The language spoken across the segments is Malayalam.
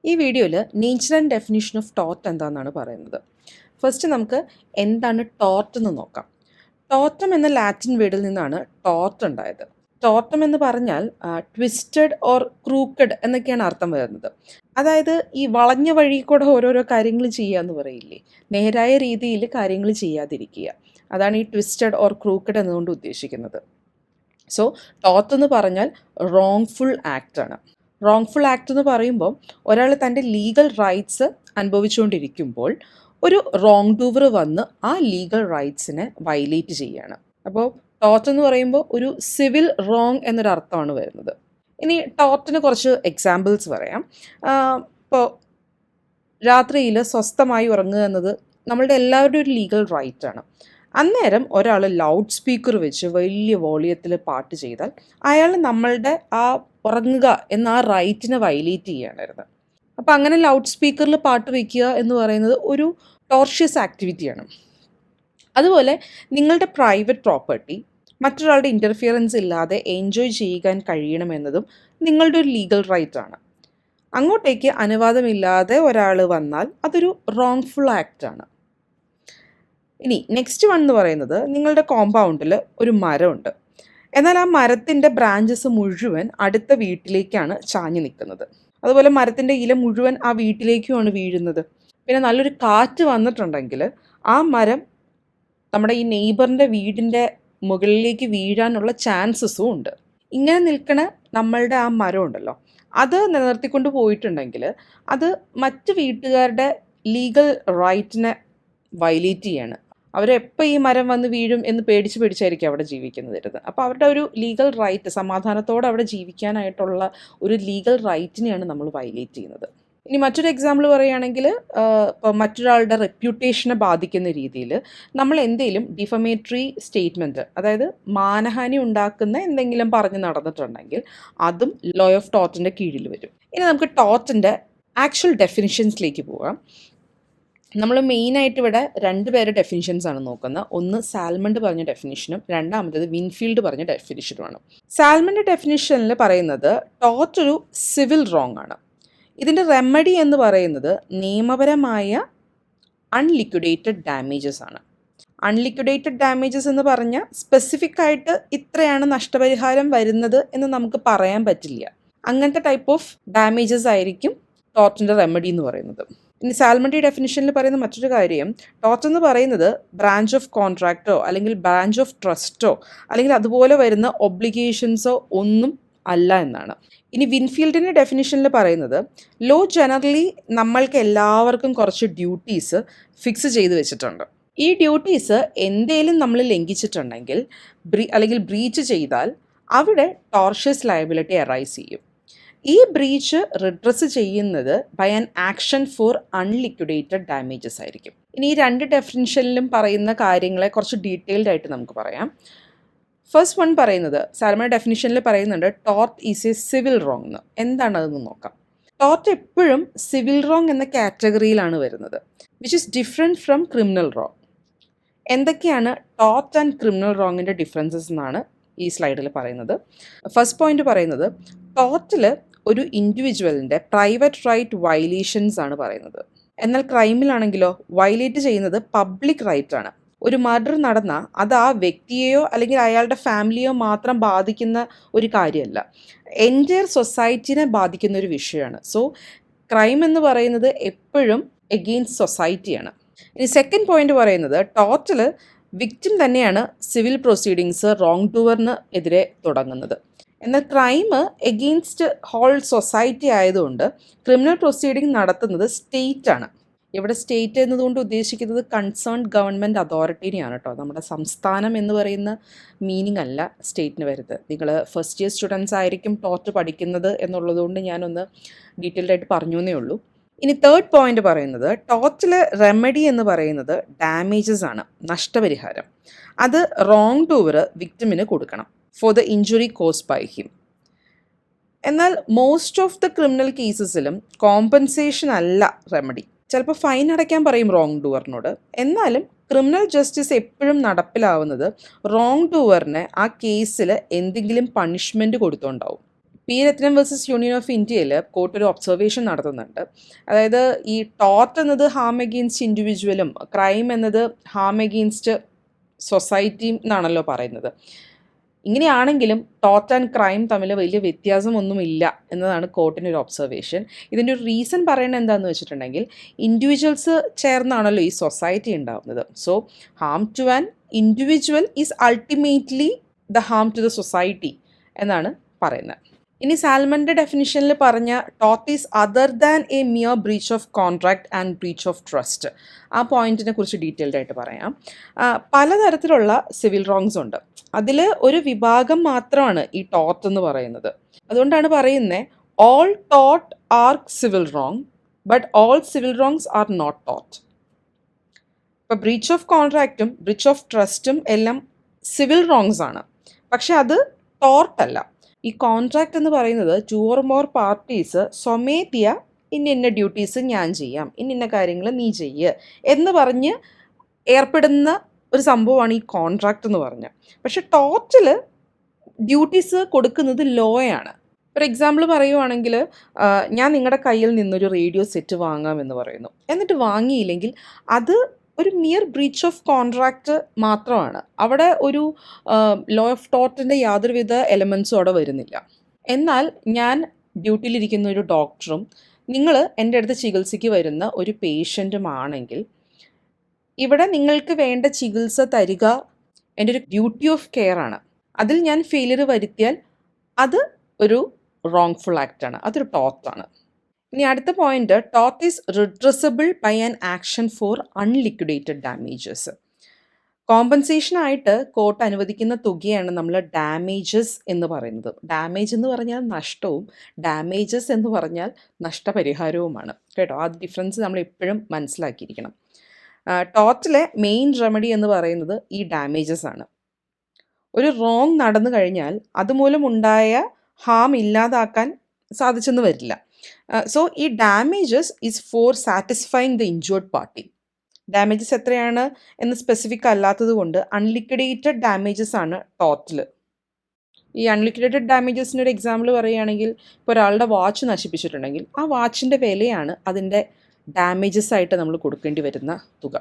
ഈ വീഡിയോയിൽ nature and definition of tort എന്താണെന്നാണ് പറയുന്നത്. ഫസ്റ്റ് നമുക്ക് എന്താണ് ടോർട്ട് എന്ന് നോക്കാം. ടോർട്ടം എന്ന ലാറ്റിൻ വേർഡിൽ നിന്നാണ് ടോർട്ട് ഉണ്ടായത്. ടോർട്ടം എന്ന് പറഞ്ഞാൽ ട്വിസ്റ്റഡ് ഓർ ക്രൂക്കഡ് എന്നൊക്കെയാണ് അർത്ഥം വരുന്നത്. അതായത് ഈ വളഞ്ഞ വഴി കൂടെ ഓരോരോ കാര്യങ്ങൾ ചെയ്യുക എന്ന് പറയില്ലേ, നേരായ രീതിയിൽ കാര്യങ്ങൾ ചെയ്യാതിരിക്കുക. അതാണ് ഈ ട്വിസ്റ്റഡ് ഓർ ക്രൂക്കഡ് എന്നുകൊണ്ട് ഉദ്ദേശിക്കുന്നത്. സോ ടോർട്ട് എന്ന് പറഞ്ഞാൽ റോങ്ഫുൾ ആക്റ്റ് ആണ്. റോങ്ഫുൾ ആക്ട് എന്ന് പറയുമ്പോൾ ഒരാൾ തൻ്റെ ലീഗൽ റൈറ്റ്സ് അനുഭവിച്ചുകൊണ്ടിരിക്കുമ്പോൾ ഒരു റോങ് ഡൂവർ വന്ന് ആ ലീഗൽ റൈറ്റ്സിനെ വയലേറ്റ് ചെയ്യുകയാണ്. അപ്പോൾ ടോർട്ട് എന്ന് പറയുമ്പോൾ ഒരു സിവിൽ റോങ് എന്നൊരർത്ഥമാണ് വരുന്നത്. ഇനി ടോർട്ടിന് കുറച്ച് എക്സാമ്പിൾസ് പറയാം. ഇപ്പോൾ രാത്രിയിൽ സ്വസ്ഥമായി ഉറങ്ങുക എന്നത് നമ്മളുടെ എല്ലാവരുടെയും ഒരു ലീഗൽ റൈറ്റാണ്. അന്നേരം ഒരാൾ ലൗഡ് സ്പീക്കർ വെച്ച് വലിയ വോളിയത്തിൽ പാട്ട് ചെയ്താൽ അയാൾ നമ്മളുടെ ആ ഉറങ്ങുക എന്ന ആ റൈറ്റിനെ വയലേറ്റ് ചെയ്യുകയാണിരുന്നത്. അപ്പോൾ അങ്ങനെ ലൗഡ് സ്പീക്കറിൽ പാട്ട് വയ്ക്കുക എന്ന് പറയുന്നത് ഒരു ടോർഷ്യസ് ആക്ടിവിറ്റിയാണ്. അതുപോലെ നിങ്ങളുടെ പ്രൈവറ്റ് പ്രോപ്പർട്ടി മറ്റൊരാളുടെ ഇൻ്റർഫിയറൻസ് ഇല്ലാതെ എൻജോയ് ചെയ്യാൻ കഴിയണമെന്നതും നിങ്ങളുടെ ഒരു ലീഗൽ റൈറ്റാണ്. അങ്ങോട്ടേക്ക് അനുവാദമില്ലാതെ ഒരാൾ വന്നാൽ അതൊരു റോങ്ഫുൾ ആക്റ്റാണ്. ഇനി നെക്സ്റ്റ് വൺ എന്ന് പറയുന്നത്, നിങ്ങളുടെ കോമ്പൗണ്ടിൽ ഒരു മരമുണ്ട്. എന്നാൽ ആ മരത്തിൻ്റെ ബ്രാഞ്ചസ് മുഴുവൻ അടുത്ത വീട്ടിലേക്കാണ് ചാഞ്ഞു നിൽക്കുന്നത്. അതുപോലെ മരത്തിൻ്റെ ഇല മുഴുവൻ ആ വീട്ടിലേക്കുമാണ് വീഴുന്നത്. പിന്നെ നല്ലൊരു കാറ്റ് വന്നിട്ടുണ്ടെങ്കിൽ ആ മരം നമ്മുടെ ഈ നെയ്ബറിൻ്റെ വീടിൻ്റെ മുകളിലേക്ക് വീഴാനുള്ള ചാൻസസും ഉണ്ട്. ഇങ്ങനെ നിൽക്കണ നമ്മളുടെ ആ മരം ഉണ്ടല്ലോ, അത് നിലനിർത്തിക്കൊണ്ട് പോയിട്ടുണ്ടെങ്കിൽ അത് മറ്റ് വീട്ടുകാരുടെ ലീഗൽ റൈറ്റിനെ വയലേറ്റ് ചെയ്യാണ്. അവരെപ്പോൾ ഈ മരം വന്ന് വീഴും എന്ന് പേടിച്ചായിരിക്കും അവിടെ ജീവിക്കുന്നത്. അപ്പോൾ അവരുടെ ഒരു ലീഗൽ റൈറ്റ്, സമാധാനത്തോടെ അവിടെ ജീവിക്കാനായിട്ടുള്ള ഒരു ലീഗൽ റൈറ്റിനെയാണ് നമ്മൾ വയലേറ്റ് ചെയ്യുന്നത്. ഇനി മറ്റൊരു എക്സാമ്പിൾ പറയുകയാണെങ്കിൽ, ഇപ്പോൾ മറ്റൊരാളുടെ റെപ്യൂട്ടേഷനെ ബാധിക്കുന്ന രീതിയിൽ നമ്മൾ എന്തെങ്കിലും ഡിഫമേറ്ററി സ്റ്റേറ്റ്മെൻറ്റ്, അതായത് മാനഹാനി ഉണ്ടാക്കുന്ന എന്തെങ്കിലും പറഞ്ഞ് നടന്നിട്ടുണ്ടെങ്കിൽ അതും ലോ ഓഫ് ടോർട്ടിൻ്റെ കീഴിൽ വരും. ഇനി നമുക്ക് ടോർട്ടിൻ്റെ ആക്ച്വൽ ഡെഫിനിഷൻസിലേക്ക് പോകാം. നമ്മൾ മെയിനായിട്ട് ഇവിടെ രണ്ടുപേരുടെ ഡെഫിനിഷൻസാണ് നോക്കുന്നത്. ഒന്ന് സാൽമണ്ട് പറഞ്ഞ ഡെഫിനിഷനും രണ്ടാമത്തേത് വിൻഫീൽഡ് പറഞ്ഞ ഡെഫിനിഷനുമാണ്. സാൽമൻ്റെ ഡെഫിനിഷനിൽ പറയുന്നത് ടോർട്ട് ഒരു സിവിൽ റോങ് ആണ്. ഇതിൻ്റെ റെമഡി എന്ന് പറയുന്നത് നിയമപരമായ അൺലിക്വിഡേറ്റഡ് ഡാമേജസ് ആണ്. അൺലിക്വിഡേറ്റഡ് ഡാമേജസ് എന്ന് പറഞ്ഞാൽ സ്പെസിഫിക് ആയിട്ട് ഇത്രയാണ് നഷ്ടപരിഹാരം വരുന്നത് എന്ന് നമുക്ക് പറയാൻ പറ്റില്ല. അങ്ങനത്തെ ടൈപ്പ് ഓഫ് ഡാമേജസ് ആയിരിക്കും ടോർട്ടിൻ്റെ റെമഡി എന്ന് പറയുന്നത്. ഇനി സാൽമണ്ടി ഡെഫിനിഷനിൽ പറയുന്ന മറ്റൊരു കാര്യം, ടോർട്ട് എന്ന് പറയുന്നത് ബ്രാഞ്ച് ഓഫ് കോൺട്രാക്റ്റോ അല്ലെങ്കിൽ ബ്രാഞ്ച് ഓഫ് ട്രസ്റ്റോ അല്ലെങ്കിൽ അതുപോലെ വരുന്ന ഒബ്ലിഗേഷൻസോ ഒന്നും അല്ല എന്നാണ്. ഇനി വിൻഫീൽഡിൻ്റെ ഡെഫിനിഷനിൽ പറയുന്നത് ലോ ജനറലി നമ്മൾക്ക് എല്ലാവർക്കും കുറച്ച് ഡ്യൂട്ടീസ് ഫിക്സ് ചെയ്ത് വെച്ചിട്ടുണ്ട്. ഈ ഡ്യൂട്ടീസ് എന്തേലും നമ്മൾ ലംഘിച്ചിട്ടുണ്ടെങ്കിൽ അല്ലെങ്കിൽ ബ്രീച്ച് ചെയ്താൽ അവിടെ ടോർഷ്യസ് ലയബിലിറ്റി അറൈസ് ചെയ്യും. ഈ ബ്രീച്ച് റിഡ്രസ് ചെയ്യുന്നത് by an action for unliquidated damages ആയിരിക്കും. ഇനി ഈ രണ്ട് ഡെഫിനിഷനിലും പറയുന്ന കാര്യങ്ങളെ കുറച്ച് ഡീറ്റെയിൽഡ് ആയിട്ട് നമുക്ക് പറയാം. ഫസ്റ്റ് വൺ പറയുന്നത്, സാൽമൺ ഡെഫിനിഷനിൽ പറയുന്നുണ്ട് tort is a civil wrong എന്ന്. എന്താണതെന്ന് നോക്കാം. ടോർട്ട് എപ്പോഴും സിവിൽ റോങ് എന്ന കാറ്റഗറിയിലാണ് വരുന്നത്, which is different from criminal wrong. എന്തൊക്കെയാണ് ടോർട്ട് ആൻഡ് ക്രിമിനൽ റോങ്ങിൻ്റെ ഡിഫറൻസസ് എന്നാണ് ഈ സ്ലൈഡിൽ പറയുന്നത്. ഫസ്റ്റ് പോയിന്റ് പറയുന്നത്, ടോർട്ടിൽ ഒരു ഇൻഡിവിജ്വലിൻ്റെ പ്രൈവറ്റ് റൈറ്റ് വയലേഷൻസ് ആണ് പറയുന്നത്. എന്നാൽ ക്രൈമിലാണെങ്കിലോ വയലേറ്റ് ചെയ്യുന്നത് പബ്ലിക് റൈറ്റ് ആണ്. ഒരു മർഡർ നടന്നാൽ അത് ആ വ്യക്തിയെയോ അല്ലെങ്കിൽ അയാളുടെ ഫാമിലിയോ മാത്രം ബാധിക്കുന്ന ഒരു കാര്യമല്ല, എൻറ്റയർ സൊസൈറ്റിനെ ബാധിക്കുന്ന ഒരു വിഷയമാണ്. സോ ക്രൈം എന്ന് പറയുന്നത് എപ്പോഴും എഗെയിൻസ്റ്റ് സൊസൈറ്റിയാണ്. ഇനി സെക്കൻഡ് പോയിന്റ് പറയുന്നത്, ടോർട്ടിൽ വിക്ടിം തന്നെയാണ് സിവിൽ പ്രൊസീഡിങ്സ് റോങ് ഡൂവറിന് എതിരെ തുടങ്ങുന്നത്. എന്നാൽ ക്രൈം എഗെയിൻസ്റ്റ് ഹോൾ സൊസൈറ്റി ആയതുകൊണ്ട് ക്രിമിനൽ പ്രൊസീഡിങ് നടത്തുന്നത് സ്റ്റേറ്റ് ആണ്. ഇവിടെ സ്റ്റേറ്റ് എന്നതുകൊണ്ട് ഉദ്ദേശിക്കുന്നത് കൺസേൺഡ് ഗവൺമെൻറ് അതോറിറ്റീനെയാണ് കേട്ടോ. നമ്മുടെ സംസ്ഥാനം എന്ന് പറയുന്ന മീനിങ് അല്ല സ്റ്റേറ്റിന് വരുന്നത്. നിങ്ങൾ ഫസ്റ്റ് ഇയർ സ്റ്റുഡൻസ് ആയിരിക്കും ടോർട്ട് പഠിക്കുന്നത് എന്നുള്ളതുകൊണ്ട് ഞാനൊന്ന് ഡീറ്റെയിൽഡ് ആയിട്ട് പറഞ്ഞു എന്നേ ഉള്ളൂ. ഇനി തേർഡ് പോയിന്റ് പറയുന്നത്, ടോർട്ടിലെ റെമഡി എന്ന് പറയുന്നത് ഡാമേജസ് ആണ്, നഷ്ടപരിഹാരം. അത് റോങ് ഡൂവർ വിക്ടിമിന് കൊടുക്കണം for the injury caused by him. എന്നാൽ മോസ്റ്റ് ഓഫ് ദ ക്രിമിനൽ കേസസിലും കോമ്പൻസേഷൻ അല്ല റെമഡി. ചിലപ്പോൾ ഫൈൻ അടയ്ക്കാൻ പറയും റോങ് ഡൂവറിനോട്. എന്നാലും ക്രിമിനൽ ജസ്റ്റിസ് എപ്പോഴും നടപ്പിലാവുന്നത് റോങ് ഡൂവറിന് ആ കേസിൽ എന്തെങ്കിലും പണിഷ്മെൻറ്റ് കൊടുത്തുണ്ടാവും. പി രത്നം വേഴ്സസ് യൂണിയൻ ഓഫ് ഇന്ത്യയിൽ കോർട്ട് ഒരു ഒബ്സർവേഷൻ നടത്തുന്നുണ്ട്. അതായത് ഈ ടോർട്ട് എന്നത് ഹാം എഗെയിൻസ്റ്റ് ഇൻഡിവിജ്വലും ക്രൈം എന്നത് ഹാം എഗെയിൻസ്റ്റ് സൊസൈറ്റിയും എന്നാണല്ലോ പറയുന്നത്. ഇങ്ങനെയാണെങ്കിലും ടോർട്ട് ആൻഡ് ക്രൈം തമ്മിൽ വലിയ വ്യത്യാസമൊന്നുമില്ല എന്നതാണ് കോർട്ടിൻ്റെ ഒരു ഒബ്സർവേഷൻ. ഇതിൻ്റെ ഒരു റീസൺ പറയുന്നത് എന്താണെന്ന് വെച്ചിട്ടുണ്ടെങ്കിൽ ഇൻഡിവിജ്വൽസ് ചേർന്നാണല്ലോ ഈ സൊസൈറ്റി ഉണ്ടാകുന്നത്. So harm to an individual is ultimately the harm to the society എന്നാണ് പറയുന്നത്. ഇനി സാൽമൻ്റെ ഡെഫിനിഷനിൽ പറഞ്ഞ tort is other than a mere breach of contract and breach of trust. ആ പോയിന്റിനെ കുറിച്ച് ഡീറ്റെയിൽഡ് ആയിട്ട് പറയാം. പലതരത്തിലുള്ള സിവിൽ റോങ്സ് ഉണ്ട്. അതിൽ ഒരു വിഭാഗം മാത്രമാണ് ഈ ടോർട്ട് എന്ന് പറയുന്നത്. അതുകൊണ്ടാണ് പറയുന്നത് all tort are civil wrong but all civil wrongs are not tort. ഇപ്പോൾ ബ്രീച്ച് ഓഫ് കോൺട്രാക്റ്റും ബ്രീച്ച് ഓഫ് ട്രസ്റ്റും എല്ലാം സിവിൽ റോങ്സ് ആണ്, പക്ഷെ അത് ടോർട്ടല്ല. ഈ കോൺട്രാക്റ്റ് എന്ന് പറയുന്നത് 2 or more പാർട്ടീസ് സ്വമേധയ ഇന്ന ഡ്യൂട്ടീസ് ഞാൻ ചെയ്യാം, ഇന്ന കാര്യങ്ങൾ നീ ചെയ്യുക എന്ന് പറഞ്ഞ് ഏർപ്പെടുന്ന ഒരു സംഭവമാണ് ഈ കോൺട്രാക്റ്റ് എന്ന് പറഞ്ഞാൽ. പക്ഷെ ടോർട്ടിൽ ഡ്യൂട്ടീസ് കൊടുക്കുന്നത് ലോയാണ്. ഫോർ എക്സാമ്പിൾ പറയുവാണെങ്കിൽ ഞാൻ നിങ്ങളുടെ കയ്യിൽ നിന്നൊരു റേഡിയോ സെറ്റ് വാങ്ങാമെന്ന് പറയുന്നു, എന്നിട്ട് വാങ്ങിയില്ലെങ്കിൽ അത് ഒരു മിയർ ബ്രീച്ച് ഓഫ് കോൺട്രാക്റ്റ് മാത്രമാണ്. അവിടെ ഒരു ലോ ഓഫ് ടോർട്ടിൻ്റെ യാതൊരുവിധ എലമെൻസും അവിടെ വരുന്നില്ല. എന്നാൽ ഞാൻ ഡ്യൂട്ടിയിലിരിക്കുന്ന ഒരു ഡോക്ടറും നിങ്ങൾ എൻ്റെ അടുത്ത് ചികിത്സയ്ക്ക് വരുന്ന ഒരു പേഷ്യൻറ്റുമാണെങ്കിൽ ഇവിടെ നിങ്ങൾക്ക് വേണ്ട ചികിത്സ തരിക എൻ്റെ ഒരു ഡ്യൂട്ടി ഓഫ് കെയർ ആണ്. അതിൽ ഞാൻ ഫെയിലിയർ വരുത്തിയാൽ അത് ഒരു റോങ്ഫുൾ ആക്റ്റാണ്, അതൊരു ടോർട്ടാണ്. ഇനി അടുത്ത point, tort is redressable by an action for unliquidated damages. കോമ്പൻസേഷനായിട്ട് കോർട്ട് അനുവദിക്കുന്ന തുകയാണ് നമ്മൾ ഡാമേജസ് എന്ന് പറയുന്നത്. ഡാമേജ് എന്ന് പറഞ്ഞാൽ നഷ്ടവും ഡാമേജസ് എന്ന് പറഞ്ഞാൽ നഷ്ടപരിഹാരവുമാണ് കേട്ടോ. ആ ഡിഫറൻസ് നമ്മൾ എപ്പോഴും മനസ്സിലാക്കിയിരിക്കണം. ടോർട്ടിലെ മെയിൻ റെമഡി എന്ന് പറയുന്നത് ഈ ഡാമേജസ് ആണ്. ഒരു റോങ് നടന്നു കഴിഞ്ഞാൽ അതുമൂലം ഉണ്ടായ ഹാം ഇല്ലാതാക്കാൻ സാധിച്ചെന്ന് വരില്ല. സോ ഈ damages is for satisfying the injured party. Damages എത്രയാണ് എന്ന് സ്പെസിഫിക് അല്ലാത്തത് കൊണ്ട് അൺലിക്വിഡേറ്റഡ് ഡാമേജസ് ആണ് ടോർട്ടിൽ. ഈ അൺലിക്വിഡേറ്റഡ് ഡാമേജസിൻ്റെ ഒരു എക്സാമ്പിൾ പറയുകയാണെങ്കിൽ, ഇപ്പോൾ ഒരാളുടെ വാച്ച് നശിപ്പിച്ചിട്ടുണ്ടെങ്കിൽ ആ വാച്ചിൻ്റെ വിലയാണ് അതിൻ്റെ ഡാമേജസ് ആയിട്ട് നമ്മൾ കൊടുക്കേണ്ടി വരുന്ന തുക.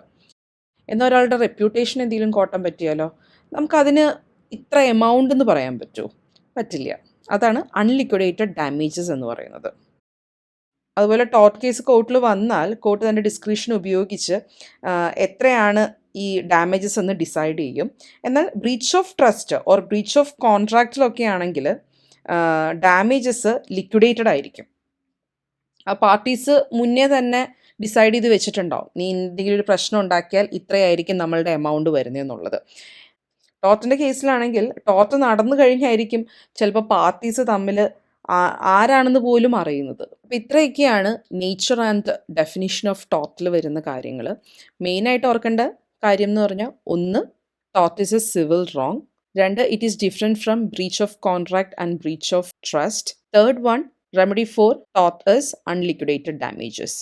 എന്നാൽ ഒരാളുടെ റെപ്യൂട്ടേഷൻ എന്തെങ്കിലും കോട്ടം പറ്റിയാലോ നമുക്കതിന് ഇത്ര എമൗണ്ട് എന്ന് പറയാൻ പറ്റുമോ? പറ്റില്ല. അതാണ് അൺലിക്വിഡേറ്റഡ് ഡാമേജസ് എന്ന് പറയുന്നത്. അതുപോലെ ടോർട്ട് കേസ് കോർട്ടിൽ വന്നാൽ കോർട്ട് തൻ്റെ ഡിസ്ക്രിപ്ഷൻ ഉപയോഗിച്ച് എത്രയാണ് ഈ ഡാമേജസ് എന്ന് ഡിസൈഡ് ചെയ്യും. എന്നാൽ breach of trust or breach of കോൺട്രാക്റ്റിലൊക്കെ ആണെങ്കിൽ ഡാമേജസ് ലിക്വിഡേറ്റഡ് ആയിരിക്കും. ആ പാർട്ടീസ് മുന്നേ തന്നെ ഡിസൈഡ് ചെയ്ത് വെച്ചിട്ടുണ്ടാവും, നീ എന്തെങ്കിലും ഒരു പ്രശ്നം ഉണ്ടാക്കിയാൽ ഇത്രയായിരിക്കും നമ്മളുടെ എമൗണ്ട് വരുന്നതെന്നുള്ളത്. ടോർട്ടിൻ്റെ കേസിലാണെങ്കിൽ ടോർട്ട് നടന്നു കഴിഞ്ഞായിരിക്കും ചിലപ്പോൾ പാർട്ടീസ് തമ്മിൽ ആരാണെന്ന് പോലും അറിയുന്നത്. അപ്പോൾ ഇത്രയൊക്കെയാണ് നേച്ചർ ആൻഡ് ഡെഫിനിഷൻ ഓഫ് ടോർട്ടിൽ വരുന്ന കാര്യങ്ങൾ. മെയിനായിട്ട് ഓർക്കേണ്ട കാര്യം എന്ന് പറഞ്ഞാൽ, 1, tort is a civil wrong. 2, it is different from breach of contract and breach of trust. 3rd one, remedy for tort is unliquidated damages.